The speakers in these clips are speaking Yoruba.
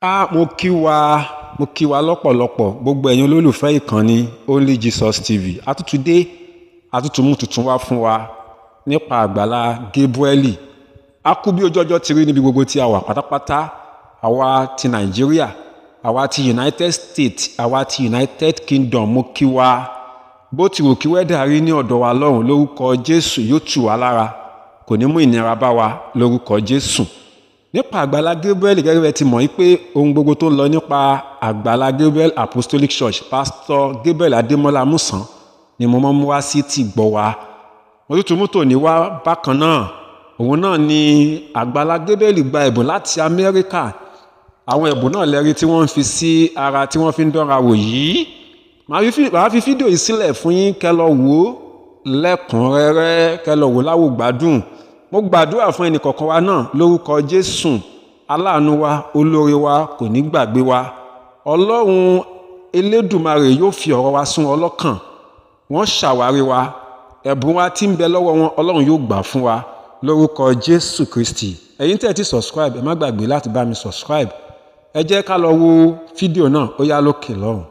Mo kí wa lọ́pọ̀lọpọ̀ gbogbo ẹ̀yin olólùfẹ́ ìkànnì Only Jesus TV. Àtútùmú tuntun wá fún wa nípa Agbala Gabriel. A kú bí ojú ọjọ́ ti rí níbi gbogbo tí a wà pátápátá. Àwa ti Nàìjíríà, àwa ti United States, àwa ti United Kingdom. Mo kí wa bó ti wù kí wẹ́dà rí ní ọ̀dọ̀ wa lọ́hùn, lórúkọ Jésù yóò tù wá lára, kò ní mú ìnira bá wa lórúkọ Jésù. Nípa Agbala Gabriel, gẹ́gẹ́ bí ẹ ti mọ̀ wípé ohun gbogbo tó ń lọ nípa Agbala Gabriel Apostolic Church, Pastor Gabriel Adémọ́lá Musan ni mo mú wá sí ti gbọ́ wa. Mo tún mú tòní wá bákan náà. Òun náà ni Agbala Gabriel gba ẹ̀bùn láti Amẹ́ríkà. Àwọn ẹ̀bùn náà lẹ́rí tí wọ́n ń fi sí ara tí wọ́n fi ń dánra wò yìí. Màá fi fídíò yìí sílẹ̀ fún yín kẹ́ lọ wò ó lẹ́kùnrẹ́rẹ́, kẹ́ lọ wò láwò gbádùn. Mo gbàdúrà fún ẹnì kọ̀ọ̀kan wa náà lórúkọ Jésù. Aláàánú wa, olóore wa kò ní gbàgbé wa. Ọlọ́run Elédùmarè yóò fi ọ̀rọ̀ wa sún ọlọ́kàn. Wọ́n ṣàwárí wa. Ẹ̀bùn wa tí ń bẹ lọ́wọ́ wọn, Ọlọ́run yóò gbà fún wa lórúkọ Jésù Kristi. Ẹ̀yin tẹ́ ti subscribe, ẹ má gbàgbé láti bá mi subscribe. Ẹ jẹ́ ká lọ wo fídíò náà, ó yá lókè lọ́hùn.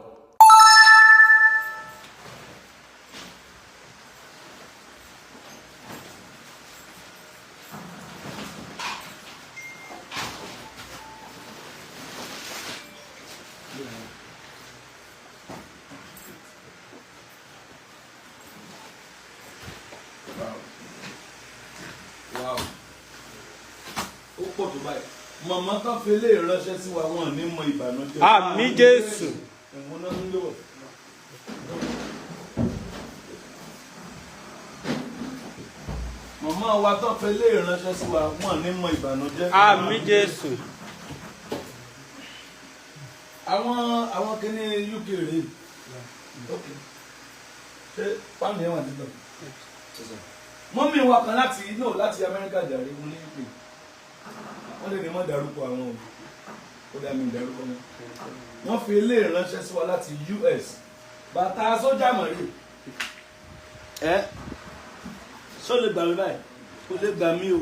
Ó pọ̀ tó báyìí. Màmá kan fi lè ránṣẹ́ sí wa, wọn ní mọ ìbànújẹ́. Àmín Jésù. Ẹ̀wọ̀n náà ń lò. Màmá wa tó fi lè ránṣẹ́ sí wa, wọn ní mọ ìbànújẹ́. Àmín Jésù. Àwọn kìíní UK rèé. Ṣé fáàmì ẹ̀ wà nílò? Mọ́mí wa kan láti Amẹ́ríkà jàre mú ní UK. Wọ́n lè ní mọ́ dárúkọ àwọn òbí. Ó dá mi dárúkọ wọn. Wọ́n fi ilé ìránṣẹ́ sí wa láti US. Bàtà sójà mọ̀rí. Ṣó lè gbà mí báyìí? Kò lè gbà mí o.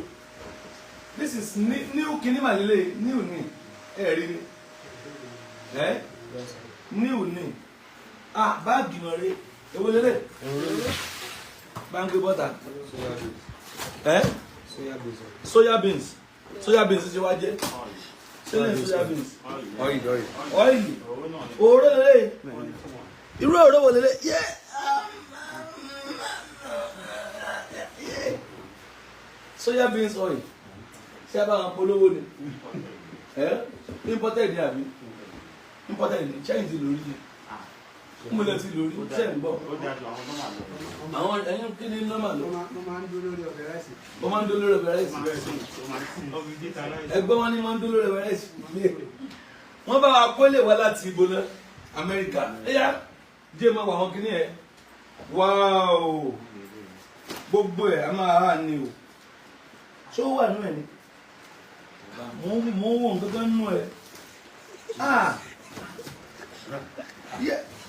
This is new kìíní màlélẹ̀, new ni. Rí ni. New ni. Báàgì mọ̀rí. Èwo lélẹ̀? Báńgé bọ́tà. Soya beans. Soya beans ṣe wá jẹ́. Sílẹ̀ soya beans. Ọ́ìlì. Òróró lélẹ̀. Irú òróró wo lélẹ̀? Soya beans oil. Ṣé a bá wọn polówó ni? Imported ni àbí? Imported ni. China ti lórí ni. Mo lè ti lórí. Ṣé ń gbọ́? Àwọn ẹyin kí ni normal lọ? Mo máa ń dúró lórí ọbẹ̀ ráìsì. Mo máa ń dúró lórí ọbẹ̀ ráìsì. Ẹgbẹ́ wọn ni máa ń dúró lórí ọbẹ̀ ráìsì. Wọ́n bá wa kó lè wá láti ibo náà Amẹ́ríkà. Ẹ̀yà jẹ́ máa wà wọn kí ni ẹ̀. Wáò! Gbogbo ẹ̀ a máa hà ní o. Ṣé ó wà nú ẹ̀ ni? Mo wọ̀n gángan nú ẹ̀.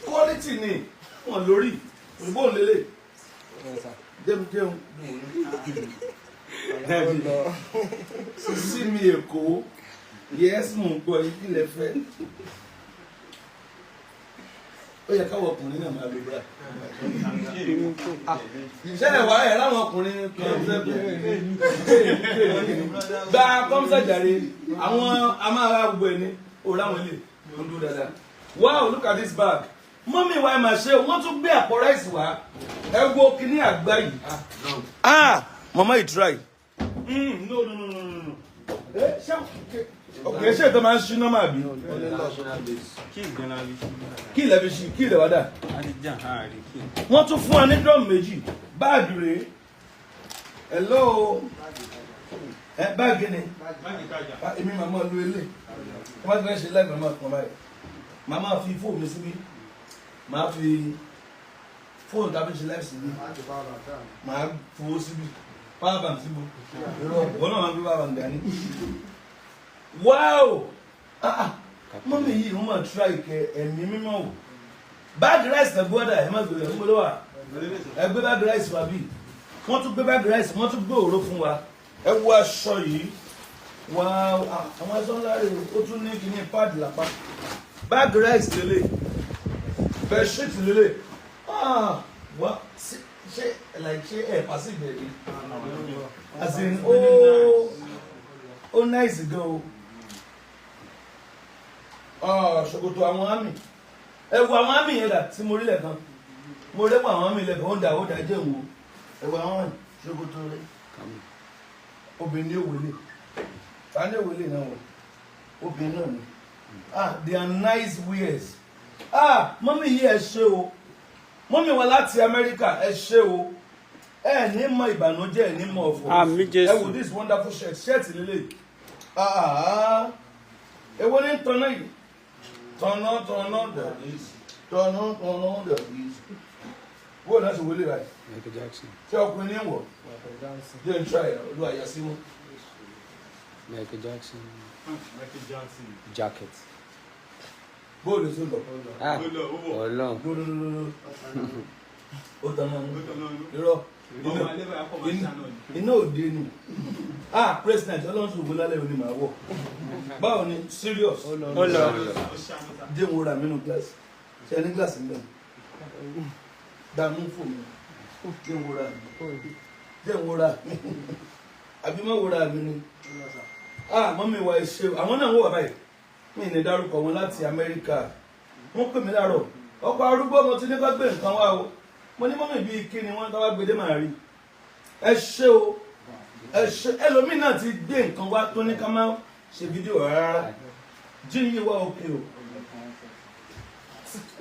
Quality ni wọ́n lórí. Òyìnbó lélẹ̀. Jẹun. Sísí mi Èkó. Yes, mo ń gbọ́ yìí lẹ fẹ́. Ó yẹ káwọn ọkùnrin náà máa lo bra. Ṣé ẹ̀wà ẹ̀ láwọn ọkùnrin kan fẹ́ bẹ̀rẹ̀? Gba kọ́mísàjàre, àwọn amára gbogbo ẹni, ó láwọn ilé, ó dúró dáadáa. Wow, look at this bag. Mọ́mí wa ẹ máa ṣe, wọ́n tún gbé àpò ráìsì wá. Ẹ wo kíní àgbá yìí. Mama you try. No. Okay, ṣé ìtọ́ máa ń ṣí nọ́mà bí? Kí ilẹ̀ fi ṣí, kí ilẹ̀ wá dà. Wọ́n tún fún wa ní drum méjì. Báàgì rèé. Hello. Báàgì ni. Èmi màmá lu ilé. Wọ́n ti rẹ̀ ṣe láì màmá kan báyìí. Màmá fi fóònù mi síbí. Màá fi fóònù tàbí ṣe láì síbí. Màá fowó síbí. Power bank síbò. Wọ́n náà máa ń gbé power bank dání. Wow! Mọ́mí yìí wọ́n máa try kẹ ẹ̀mí mímọ́ o. Báàgì rice náà gbọ́dọ̀ ẹ̀ má gbé ẹ̀ gbọ́dọ̀ wà. Ẹ gbé báàgì rice wá bí. Wọ́n tún gbé báàgì rice, wọ́n tún gbé òróró fún wa. Ẹ wo aṣọ yìí. Wow, àwọn ẹ̀sán ńlá rẹ̀ ó tún ní kíní páàdì lápá. Báàgì rice lélẹ̀, bedsheet lélẹ̀. Wá ṣé ẹ̀ pàṣẹ ìbẹ̀rẹ̀? As in, ó nice gan o. Ṣòkòtò àwọn àmì. Ẹ wo àwọn àmì yẹn dà tí mo rí lẹ́ẹ̀kan. Mo rẹ́pọ̀ àwọn àmì lẹ́ẹ̀kan, ó dà jẹ́ òwò. Ẹ wo àwọn ṣòkòtò rẹ̀. Obìnrin ní òwòlé. Ta ní òwòlé náà wọ̀? Obìnrin náà ni. They are nice wears. Mọ́mí yìí ẹ ṣé o. Mọ́mí wá láti Amẹ́ríkà ẹ ṣé o. Ẹ ní mọ ìbànújẹ́ ẹ ní mọ ọ̀fọ̀. Ẹ wo this wonderful shirt lélẹ̀. Èwo ní tọ́nà yìí? Tọ́nà dàbí. Tọ́nà dàbí. Wọ́n náà ṣe wọlé báyìí. Michael Jackson. Ṣé ọkùnrin ní wọ̀? Jẹ́ n try olú àyà sí mú. Michael Jackson. Jacket. Bóòlù tó lọ. Ọlọ́run. Ó tọ́nà irọ́. Iná òde ni. President ọlọ́run ṣògbó lálẹ́ òní màá wọ̀. Báwo ni serious? Jẹ́ mo ra mínú glass. Ṣé ní glass ń bẹ̀? Dààmú fò mí. Jẹ́ mo ra mi. Jẹ́ mo ra mi. Àbí má wo ra mi ni. Mọ́mí wa ṣe àwọn náà ń wọ̀ báyìí. Mi ní dárúkọ wọn láti Amẹ́ríkà. Wọ́n pè mí láàárọ̀. Ọkọ̀ arúgbó mo ti ní kó gbé nǹkan wá o. Mo ní mọ́mí bíi kí ni wọ́n tọ́wọ́ gbèdé màá rí. Ẹ ṣé o. Ẹ ṣé ẹlòmíì náà ti gbé nǹkan wá tó ní ká má ṣe fídíò rárá. Jí yìí wá òkè o.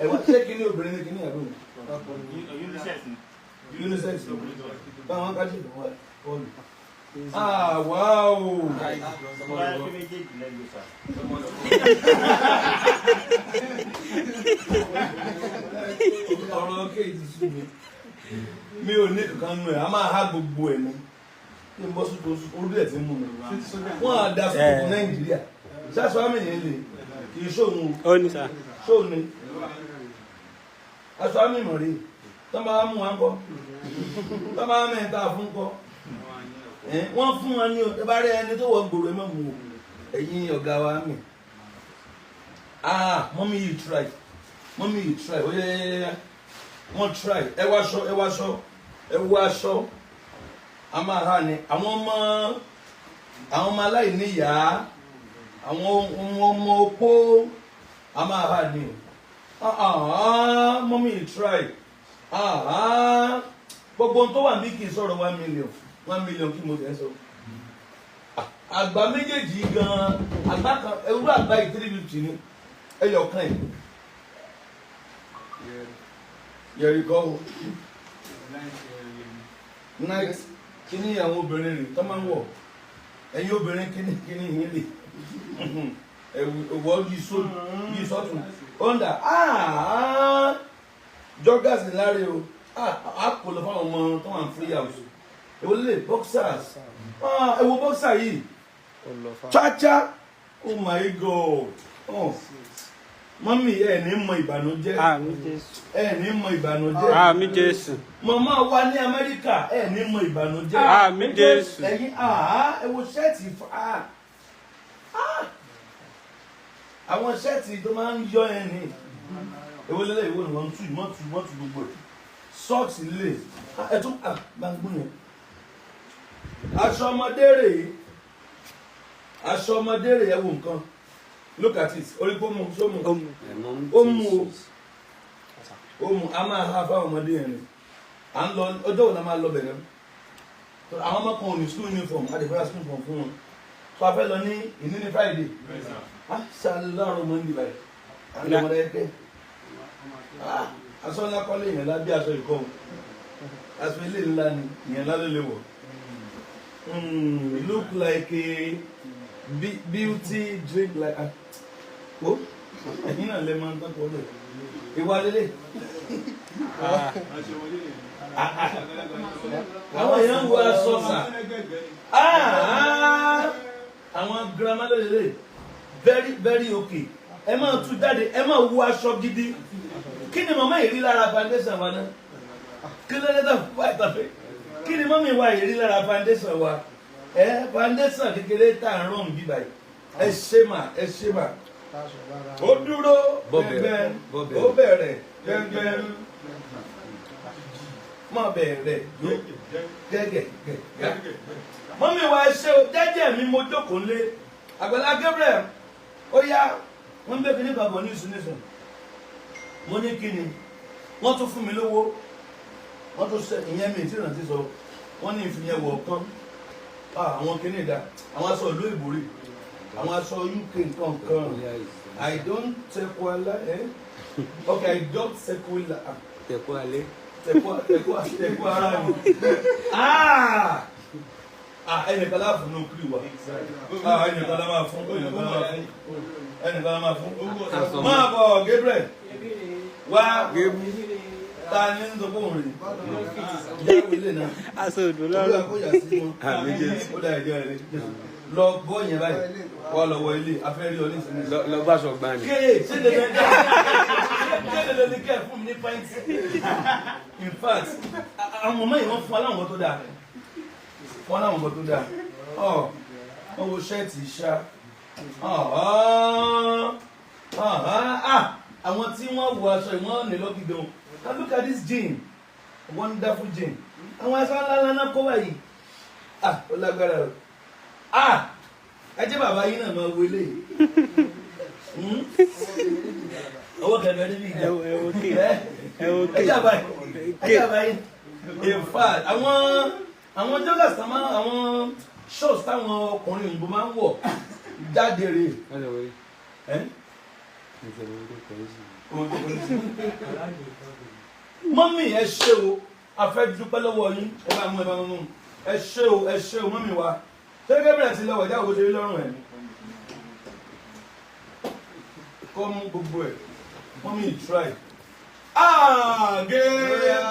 Ẹ wá ṣé kí ni obìnrin ní kí ni ẹ̀rọ mi? Unisex. Báwọn ká jẹ́ ìwọ bọ́ọ̀lù. Wow. Ọ̀rọ̀ kéèjì sí mi. Mi ò ní kankan nù ẹ̀, a máa há gbogbo ẹ̀ ní. Kí n bọ́ sí orí ẹ̀ tí ń mú mi. Wọ́n á da sọ́kùn Nàìjíríà. Ṣáṣọ àmì yẹn lè kì í ṣòun. Ó ní sá. Ṣòun ni. Aṣọ àmì mọ̀ rí. Tọ́ bá mú wa ń kọ́. Tọ́ bá mẹ́ta fún kọ́. Wọ́n fún wa ní ẹ bá rí ẹni tó wọ gbòòrò ẹ mọ̀ mú o. Ẹ̀yin ọ̀gá wa mi. Mommy you try. Mommy you try. Oh yeah. Wọ́n try. Ẹ wá aṣọ. A máa ha ni. Àwọn ọmọ aláìníyàá. Àwọn ọmọ opó. A máa ha ni. Mommy you try. Gbogbo ohun tó wà ní kì í sọ̀rọ̀ 1 million. 1 million kí mo tẹ̀ sọ. Àgbà méjèèjì gan-an. Àgbà kan ewúro àgbà yìí 350 ni. Ẹyọ kan yìí. Yẹ̀rì kọ́ o. Night kíní àwọn obìnrin rè tó máa ń wọ̀. Ẹ̀yin obìnrin kíní yín lè. Ẹ̀wọ̀ yìí sọ́tún. Onda joggers ní láre o. Kò lọ fáwọn ọmọ tó wà ní free house. Èwo lè boxers. Ẹ wo boxer yìí. Cha-cha. Oh my God. Mọ́mí ẹ ní mọ ìbànújẹ́. Ẹ ní mọ ìbànújẹ́. Àmín Jésù. Màmá wa ní Amẹ́ríkà ẹ ní mọ ìbànújẹ́. Àmín Jésù. Ẹ̀yin ẹ wo ṣẹ́ẹ̀tì àwọn ṣẹ́ẹ̀tì tó máa ń yọ ẹ ní. Èwo lélẹ̀ ìwọ ni wọ́n tú gbogbo ẹ̀. Socks lè. Ẹ tún gbàngbó yẹn. Aṣọ ọmọdé rè ẹ wo nǹkan. Look at it. Orí kó mú sómù. Ó mú a máa ha fáwọn ọmọdé yẹn ni. À ń lọ ọjọ́ òun la máa lọ bẹ̀rẹ̀. Àwọn ọmọ kan ò ní school uniform, a lè fẹ́ ra school uniform fún wọn. So a fẹ́ lọ ní ìní ní Friday. Ṣàlùlárò Monday báyìí. À ń lọ ọmọdé ẹgbẹ́. Aṣọ ńlá kọ́lé ìyẹn lá bí aṣọ ìkọ́ o. Aṣọ ilé ńlá ni ìyẹn lá ló lè wọ̀. Look like a beauty drink like a. Ẹ̀yin náà lè máa ń tán kọ́ lẹ̀. Ìwà lélẹ̀. Àwọn èèyàn ń wo aṣọ sà. Àwọn girama lélẹ̀. Very very okay. Ẹ máa tú jáde, ẹ máa wo aṣọ gidi. Kí ni màmá yìí rí lára foundation wa náà? Kí ló dé tó fún àtàfẹ́? Kí ni mọ́mí wa yìí rí lára foundation wa? foundation kékeré tá à ń rán bí báyìí ẹ ṣe mà ó dúró gbẹngbẹn ó bẹ̀rẹ̀ gbẹngbẹn má bẹ̀rẹ̀ gẹ́gẹ́ mọ́mí wa ṣe o jẹ́jẹ́ mi mo jókòó lé Agbala Gabriel ó yá wọ́n ń bẹ́ kí ní bàbá ní ìsúnìsùn mo ní kí ni wọ́n tún fún mi lówó wọ́n tún ṣe ìyẹn mi tí ìrántí sọ wọ́n ní ìfìyẹn wọ̀ ọ̀kan àwọn kìíní ìdá àwọn aṣọ ìlú ìbòrí àwọn aṣọ UK nǹkan I don't tekwala okay I don't tekwala Tekwale. Tekwa ara mi ẹnìkan láà fún ní òkúrì wa ẹnìkan lá máa fún máa bọ̀ Gabriel wá ta ní ń sọpọ̀ òun rè ìyáwó ilé náà Aṣọ òdò olúwa lọ́rùn. kó yà sí wọn ó dá ìjọ rẹ lọ bọ́ yẹn báyìí wà lọ́wọ́ ilé afẹ́rí ọ ní ìsinmi Lọ bá aṣọ gbà ní. kéè ṣé dandan ní kẹ́ fún mi ní pàǹtí in fact àwọn ọmọ yìí wọ́n fún aláwọ̀ tó dáa fún aláwọ̀ tó dáa wọ́n wo ṣẹ́ẹ̀tì ṣá àwọn tí wọ́n wo aṣọ ìwọ́n ní lọ́gì gan and look at this jean wonderful jean àwọn aṣọ ńláńlá náà kó báyìí ó lágbára o ẹ jẹ́ bàbá yín náà máa wọlé owó kẹ̀kẹ́ níbi ìgbà ẹ jẹ́ àbáyé in fact àwọn joggers tán máa àwọn shorts táwọn ọkùnrin òyìnbó máa ń wọ̀ jáde rè mọ́mì ẹ ṣé o a fẹ́ dúpẹ́ lọ́wọ́ yín ẹ bá mú ẹ ṣé o mọ́mì wa ṣé Gabriel ti lọ́wọ́ ìjà òkú ṣe rí lọ́rùn ẹ̀ kọ́ mú gbogbo ẹ̀ mọ́mì try Gabriel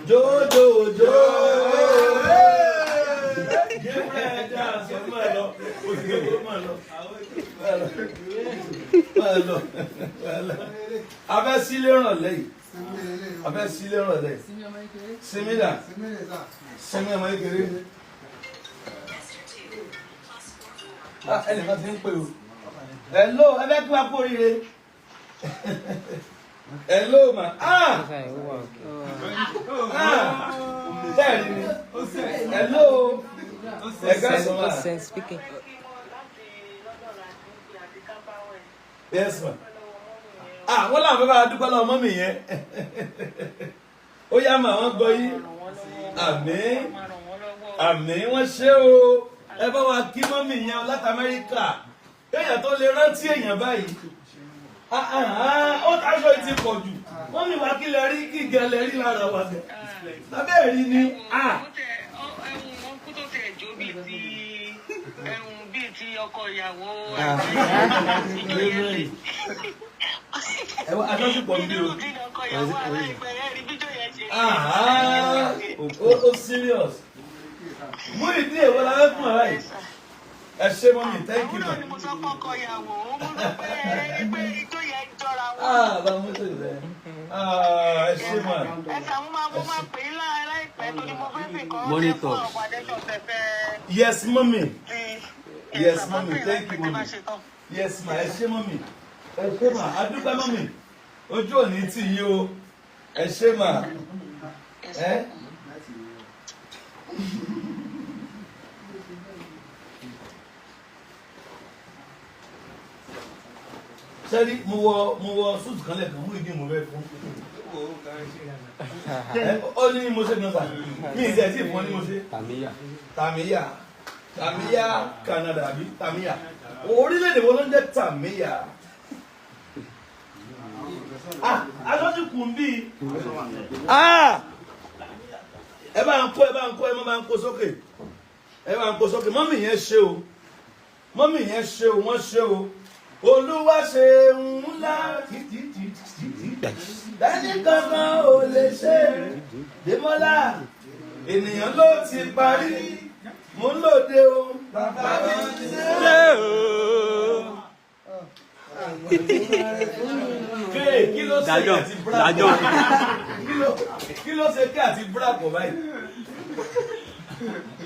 Jojo abẹ́ sílé ràn lẹ́yìn abẹ́ sílé ràn lẹ́yìn simida simi ọmọ ìkéré ẹnìkan ti ń pè o hello ẹbẹ́ kí wá kó oríire hello ma bẹ́ẹ̀ni ni hello ẹ̀ka sọ́mà yes ma wọ́n làwọn fẹ́ bá dúpẹ́ lọ́wọ́ mọ́mì yẹn ó yá mà wọ́n gbọ́ yí àmín wọ́n ṣe o ẹ bá wa kí mọ́mì yẹn láti Amẹ́ríkà èèyàn tó lè rántí èèyàn báyìí ó táṣọ ti pọ̀ jù mọ́mì wa kí lẹ rí kí gẹ lẹ rí lára wa gẹ lábẹ́ rí ni ẹ̀wùn kú tó tẹ̀ jó bíi ti ọkọ ìyàwó àjọṣepọ̀ ń bí o ó serious mú ìdí èwo la fẹ́ fún ọ̀rá yìí ẹ ṣé mọ́mí thank you ma. bá mo tó rẹ ẹ ṣé ma. Monitor. Yes mọ́mí yes mọ́mí thank you mọ́mí yes ma ẹ ṣé mọ́mí ẹ ṣé ma adúpẹ́ mọ́mí ojú òní tì yí o ẹ ṣé ma sẹ́rí mo wọ súùtù kan lẹ́ẹ̀kan mú ìdí mo fẹ́ fún ó ní mo ṣe gbọ́nsà mí ìdí ẹ̀ tí ìfún ọ ní mo ṣe Tamiya Canada àbí Tamiya orílẹ̀-èdè wo ló ń jẹ́ Tamiya aṣọ́jú kùn bí ẹ bá ń kó ẹ má ń kó sókè mọ́mì yẹn ṣe o wọ́n ṣe o Olúwa ṣe ńlá ẹni kankan ò lè ṣe Dèmọ́lá ènìyàn ló ti parí mo ń lòde o bàbá mi ṣe o kí ló ṣe kí àti bra pọ̀? Kí ló ṣe kí àti bra pọ̀ báyìí?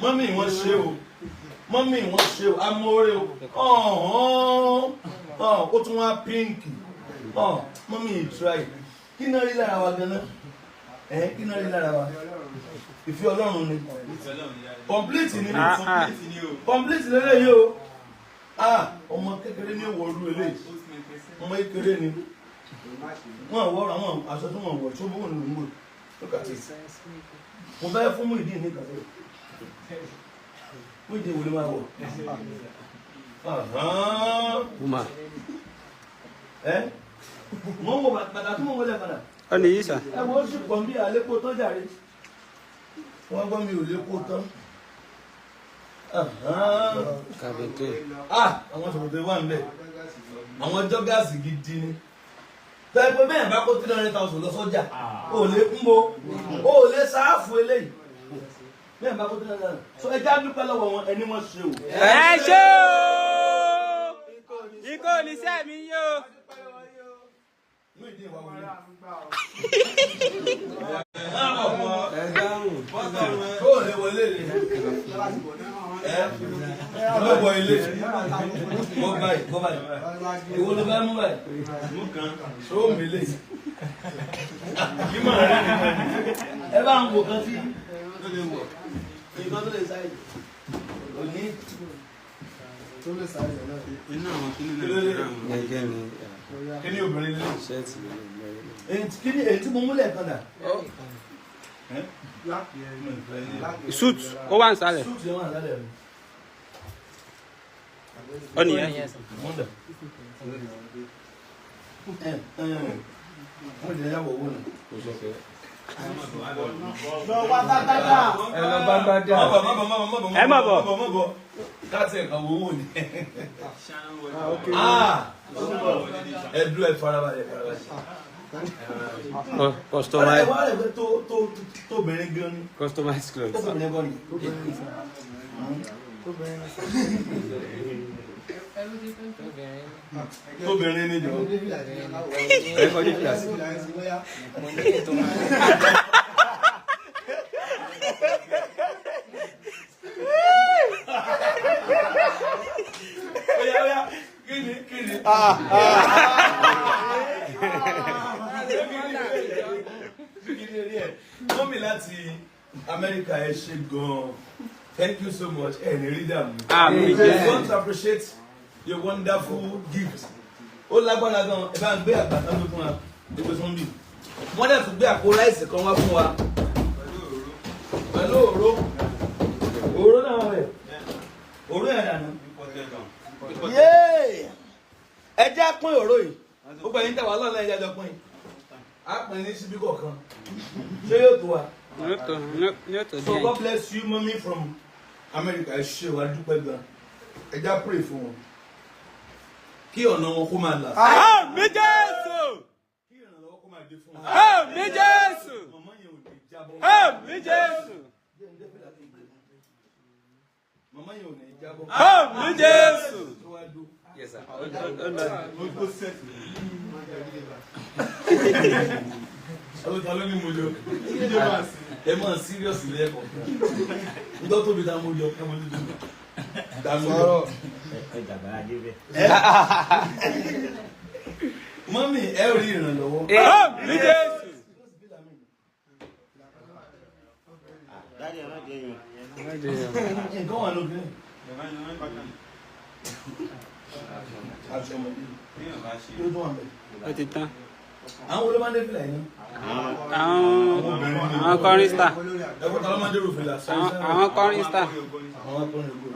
Mọ́mì wọ́n ṣe o. Mọ́mì wọ́n ṣe o. Amóore o. Ó tún wá pínkì. Mọ́mì try. Kí náà rí lára wa gan-an? Kí náà rí lára wa? Ìfẹ́ Ọlọ́run ni. Complete ni. Complete lélẹ́yìí o. Ọmọ kékeré ní ìwọ̀rú eléyìí. Ọmọ kékeré ni. Wọ́n wọ́n àwọn aṣọ tó wọ́n wọ̀ tó bó wọn lò. Look at it. Mo fẹ́ fún mú ìdí ní kàtẹ́. Mú ìdí ìwòlé máa wọ̀. Mo ń wọ bàtà tó mọ̀ wọlé padà. Ọ nìyí sà. Wọ́n sì pọ̀ bí àlékò tán jàre. Wọ́n gbọ́ mi ò lékò tán. Kàbẹ̀tẹ̀. Àwọn ṣòkòtò wà ń bẹ̀. Àwọn jọ́gàsì gidi ni. Tẹ́lẹ̀ pé bẹ́ẹ̀ bá kó 300,000 lọ sọ́jà. O lè ń bo. O lè sáàfù eléyìí. Bẹ́ẹ̀ bá kó 300,000. So ẹja dúpẹ́ lọ́wọ́ wọn ẹni wọ́n ṣe o. Ẹ ṣé o. Ikọ̀ oníṣẹ́ mi yóò. Mú ìdí ìwà wọlé. Kó lè wọlé lè. Lọ́wọ́ ilé. Kó báyìí, kó báyìí. Ìwọ ló bá mú báyìí. Mú kan. Ṣó mi lè. Kí máa rí ni. Ẹ bá ń wò kan sí. Nǹkan tó lè sáyé. Òní. Tó lè sáyé náà. Iná àwọn kí ní Nàìjíríà wọn. Ẹgẹ́ ni. Kí ni obìnrin lè? Ṣẹ́ẹ̀tì lè. Kí ni èyí tí mo múlẹ̀ kan dà? Suit ó wà nísàlẹ̀. Suit yẹn wà lálẹ́ rẹ̀. Ọ nìyẹn. Wọ́n dà. Wọ́n jẹ́ yàwó owó nà. Lọ wá dáadáa. Ẹ lọ bá dáadáa. Ẹ má bọ̀. Káàtì ẹ̀ka wo owó ni. Ẹ̀dú ẹ̀ farabalẹ̀. Customize. Wá rẹ̀ pé tó bẹ̀rẹ̀ gan ni. Customize clothes. Tó bẹ̀rẹ̀ gan ni. Tó bẹ̀rẹ̀ ni jọ. Ẹ kọjú kíláàsì. Oya, kí ni? Mọ́mí láti Amẹ́ríkà ẹ ṣé gan-an. Thank you so much. Ní rí dàmú. I want to appreciate your wonderful gift. Ó lágbára gan-an. Ẹ bá ń gbé àgbàtà ló fún wa. Ẹgbẹ́ tó ń bì. Wọ́n dẹ̀ tún gbé àpò ráìsì kan wá fún wa. Pẹ̀lú òró. Òró náà wẹ̀. Òró ẹ̀ dànù. Yéé! Ẹ jẹ́ pín òró yìí. Ó pẹ̀lú ìtawà lọ́nà ẹ̀yà jọ pín. A pín ní síbí kọ̀ọ̀kan. Ṣé yóò tó wa? So God bless you, mommy from America. Ẹ ṣé wa dúpẹ́ gan. Ẹ já pray fún wọn. Kí ọ̀nà wọn kó máa là. Àmín Jésù. Kí ìrànlọ́wọ́ kó máa dé fún wọn. Àmín Jésù. Màmá yẹn ò ní jábọ́. Àmín Jésù. Màmá yẹn ò ní jábọ́. Àmín Jésù. Yes, sir. Ta ló ní mo jọ? Ẹ máa serious ilé ẹ̀kọ́. Nígbà tó bí ta mo jọ, ẹ mo ní dùn. Ta mo jọ. Mọ́mí ẹ rí ìrànlọ́wọ́. Àmín Jésù. Nǹkan wà lókè. Aṣọ ọmọdé. Kí ló tún wà bẹ́ẹ̀? Ó ti tán. Àwọn wo ló máa ń dé fìlà yìí? Àwọn kọrìstà. Ẹ̀fọ́ ta ló máa ń dé rò fìlà? Àwọn kọrìstà. Àwọn akọrin ògbó.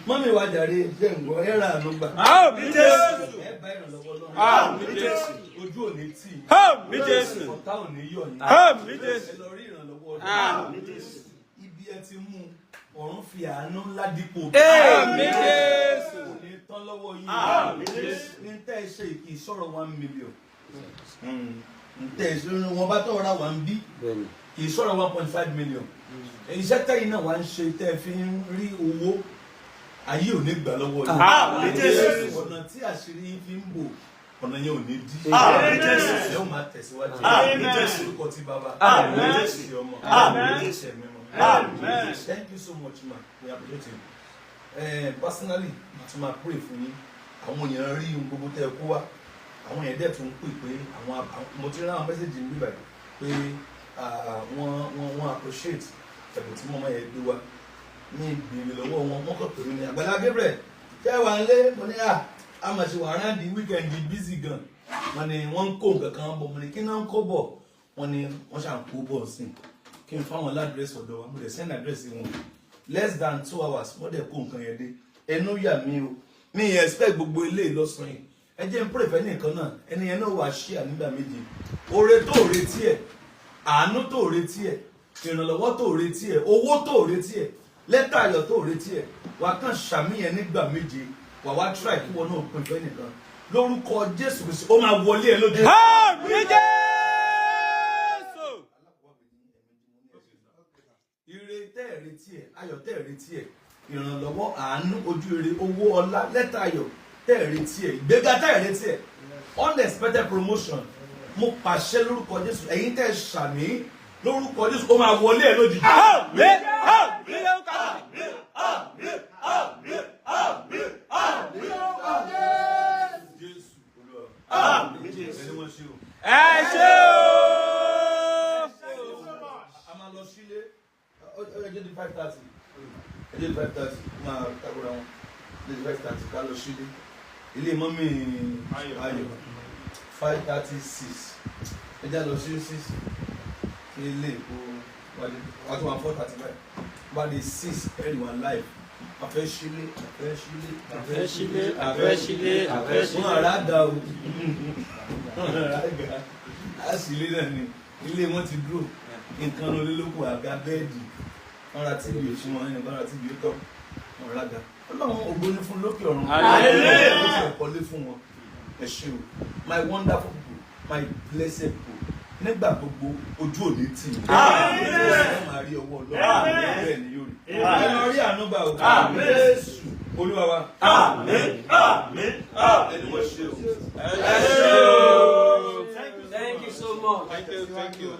Mọ́mí wa jàre jẹ́ ǹgbọ́ ẹ ra àánú gbà. Àmín Jésù. Ẹ bá ìrànlọ́wọ́ lọ́wọ́. Àmín Jésù. Ojú ò ní tì. Àmín Jésù. Ọ̀tá ò ní yọ̀ yín. Àmín Jésù. Ẹ lọ rí ìrànlọ́wọ́. Àmín Jésù. Ibi ẹ ti mú ọ̀run fi àánú ńlá dípò. Àmín Jésù. Kò ní tán lọ́wọ́ yín. Àmín Jésù. Ní tẹ́ ẹ ṣe kì í sọ̀rọ̀ 1 million. Ní tẹ́ ẹ ṣe wọn bá tọ̀rọ̀ ra 1 bí kì í sọ̀rọ̀ 1.5 million. Iṣẹ́ tẹ́yìn náà wá ń ṣe tẹ́ ẹ fi ń rí owó ayé ò ní gbà lọ́wọ́ yìí. Àmín Jésù. Ọ̀nà tí àṣírí yín fi ń bò ọ̀nà yẹn ò ní dí. Àmín Jésù. Ẹ ó máa tẹ̀síwájú. Àmín Jésù. Orúkọ ti bàbá. Àmín Jésù ti ọmọ. Àmín. Jésù ẹ̀mí mọ́. Amen. Thank you so much, ma. We appreciate you. Personally, to my pray for you. Àwọn èèyàn rí ohun gbogbo tẹ́ ẹ kó wá. Àwọn èèyàn dẹ̀ tún pè pé àwọn mo ti rí àwọn mẹ́sẹ̀gì ń bíbà pé wọ́n appreciate ẹ̀bùn tí mọ́mọ́ yẹn gbé wá. Ní ìbéèrè lọ́wọ́ wọ́n kọ̀ pé ní Agbala Gabriel. Tẹ́ wà ń lé mo ní a máa ṣe wà around the weekend busy gan. Wọ́n ní wọ́n ń kó nǹkan kan bọ̀ mo ní kí náà ń kó bọ̀. Wọ́n ní wọ́n ṣàn kó bọ̀ sí i. Kí n fáwọn ládírẹ́sì ọ̀dọ̀ wa mo lè send àdírẹ́sì wọn less than 2 hours wọ́n dẹ̀ kó nǹkan yẹn dé ẹnu yà mí o mi expect gbogbo ilé ìlọsàn yìí ẹ jẹ́ n pray fẹ́ nìkan náà ẹni yẹn náà wà ṣíà nígbà méje oore tó retí ẹ̀ àánú tó retí ẹ̀ ìrànlọ́wọ́ tó retí ẹ̀ owó tó retí ẹ̀ lẹ́tà ayọ̀ tó retí ẹ̀ wà kàn ṣàmì yẹn nígbà méje wà wá try kí wọn náà pín fẹ́ nìkan lórúkọ Jésù Kristi ó máa wọlé ẹ lójú. Ire tẹ́ ẹ̀ retí ẹ̀ ayọ̀ tẹ́ ẹ̀ retí ẹ̀ ìrànlọ́wọ́ àánú ojú rere owó ọlá lẹ́tà ayọ̀ tẹ́ ẹ̀ retí ẹ̀ ìgbéga tẹ́ ẹ̀ retí ẹ̀ unexpected promotion mo pàṣẹ lórúkọ Jésù ẹ̀yin tẹ́ ẹ̀ ṣàmì lórúkọ Jésù ó máa wọlé ẹ̀ lójijì. Àmín. Jésù Olúwa. Àmín. Ẹni wọ́n ṣe o. Ẹ ṣé o. A máa lọ sílé ọjọ́ di 5:30 ọjọ́ di 5:30 máa kábọ̀dá wọn ọjọ́ di 5:30 ká lọ sílé ilé mọ́mí ayọ̀ 5:36 ẹjá lọ sí 6 ilé ìkó wàtí wọn 4:35 wà ní 6 ẹ̀rì wọn live afẹ́ sílé wọn àrá ga o wọn àrá ga á sì ilé náà ni ilé wọn ti dúró nǹkan ló lélókù àga bẹ́ẹ̀dì wọn ra tv òsì wọn ẹnì kan ra tv ó tọ́ wọn rága ọlọ́run ògbóni fún lókè ọ̀run ó ti ẹ̀kọ́lé fún wọn ẹ ṣé o my wonderful people my blessed people nígbà gbogbo ojú òní tì í ẹ máa rí ọwọ́ ọlọ́run bẹ́ẹ̀ ni yóò rí ẹ máa rí ànúgbà o Jésù Olúwa wa ẹni wọ́n ṣe o. Thank you so much. Thank you.